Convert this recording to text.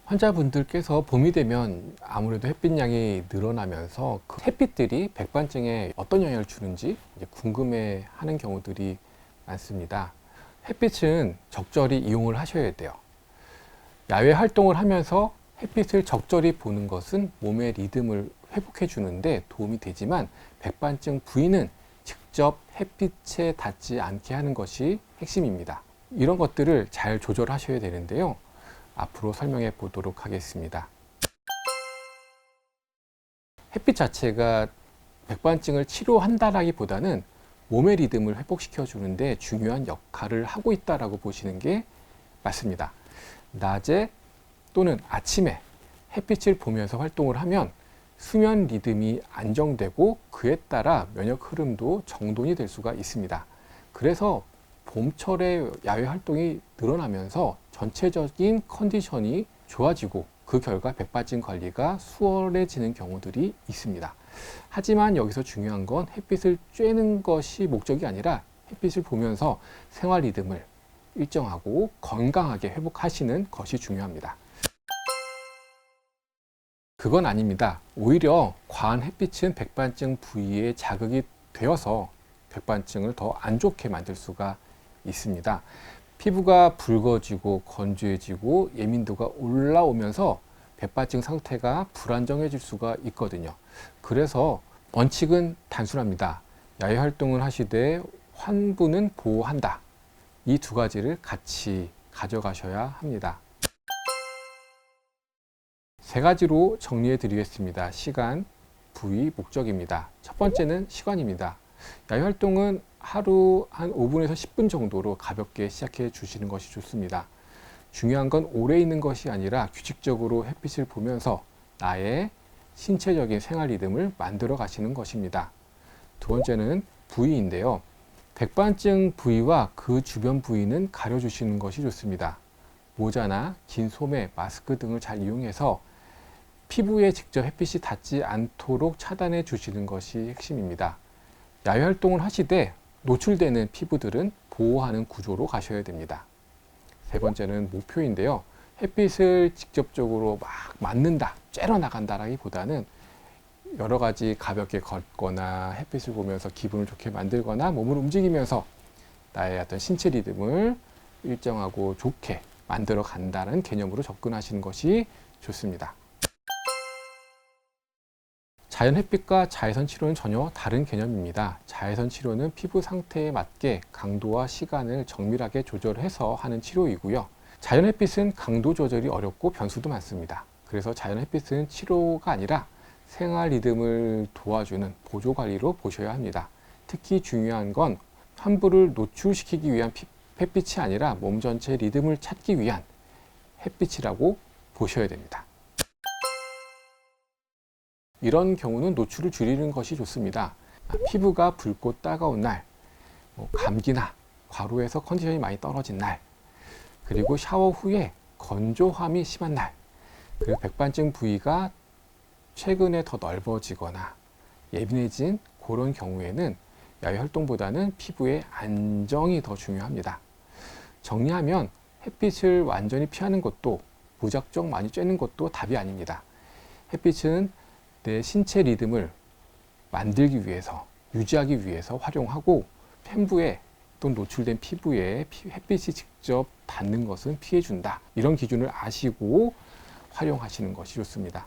환자분들께서 봄이 되면 아무래도 햇빛량이 늘어나면서 그 햇빛들이 백반증에 어떤 영향을 주는지 궁금해 하는 경우들이 많습니다. 햇빛은 적절히 이용을 하셔야 돼요. 야외 활동을 하면서 햇빛을 적절히 보는 것은 몸의 리듬을 회복해 주는데 도움이 되지만 백반증 부위는 직접 햇빛에 닿지 않게 하는 것이 핵심입니다. 이런 것들을 잘 조절하셔야 되는데요. 앞으로 설명해 보도록 하겠습니다. 햇빛 자체가 백반증을 치료한다라기보다는 몸의 리듬을 회복시켜 주는데 중요한 역할을 하고 있다라고 보시는 게 맞습니다. 낮에 또는 아침에 햇빛을 보면서 활동을 하면 수면 리듬이 안정되고 그에 따라 면역 흐름도 정돈이 될 수가 있습니다. 그래서 봄철에 야외 활동이 늘어나면서 전체적인 컨디션이 좋아지고 그 결과 백반증 관리가 수월해지는 경우들이 있습니다. 하지만 여기서 중요한 건 햇빛을 쬐는 것이 목적이 아니라 햇빛을 보면서 생활 리듬을 일정하고 건강하게 회복하시는 것이 중요합니다. 그건 아닙니다. 오히려 과한 햇빛은 백반증 부위에 자극이 되어서 백반증을 더 안 좋게 만들 수가 있습니다. 피부가 붉어지고 건조해지고 예민도가 올라오면서 백반증 상태가 불안정해질 수가 있거든요. 그래서 원칙은 단순합니다. 야외 활동을 하시되 환부는 보호한다. 이 두 가지를 같이 가져가셔야 합니다. 세 가지로 정리해 드리겠습니다. 시간, 부위, 목적입니다. 첫 번째는 시간입니다. 야외 활동은 하루 한 5분에서 10분 정도로 가볍게 시작해 주시는 것이 좋습니다. 중요한 건 오래 있는 것이 아니라 규칙적으로 햇빛을 보면서 나의 신체적인 생활 리듬을 만들어 가시는 것입니다. 두 번째는 부위인데요. 백반증 부위와 그 주변 부위는 가려주시는 것이 좋습니다. 모자나 긴 소매, 마스크 등을 잘 이용해서 피부에 직접 햇빛이 닿지 않도록 차단해 주시는 것이 핵심입니다. 야외 활동을 하시되 노출되는 피부들은 보호하는 구조로 가셔야 됩니다. 세 번째는 목표인데요. 햇빛을 직접적으로 막 맞는다, 쬐러 나간다라기보다는 여러 가지 가볍게 걷거나 햇빛을 보면서 기분을 좋게 만들거나 몸을 움직이면서 나의 어떤 신체 리듬을 일정하고 좋게 만들어 간다는 개념으로 접근하시는 것이 좋습니다. 자연 햇빛과 자외선 치료는 전혀 다른 개념입니다. 자외선 치료는 피부 상태에 맞게 강도와 시간을 정밀하게 조절해서 하는 치료이고요. 자연 햇빛은 강도 조절이 어렵고 변수도 많습니다. 그래서 자연 햇빛은 치료가 아니라 생활 리듬을 도와주는 보조 관리로 보셔야 합니다. 특히 중요한 건 환부를 노출시키기 위한 햇빛이 아니라 몸 전체 리듬을 찾기 위한 햇빛이라고 보셔야 됩니다. 이런 경우는 노출을 줄이는 것이 좋습니다. 피부가 붉고 따가운 날, 감기나 과로해서 컨디션이 많이 떨어진 날, 그리고 샤워 후에 건조함이 심한 날, 그리고 백반증 부위가 최근에 더 넓어지거나 예민해진 그런 경우에는 야외 활동보다는 피부의 안정이 더 중요합니다. 정리하면 햇빛을 완전히 피하는 것도 무작정 많이 쬐는 것도 답이 아닙니다. 햇빛은 내 신체 리듬을 만들기 위해서, 유지하기 위해서 활용하고 팬부에 또 노출된 피부에 햇빛이 직접 닿는 것은 피해준다. 이런 기준을 아시고 활용하시는 것이 좋습니다.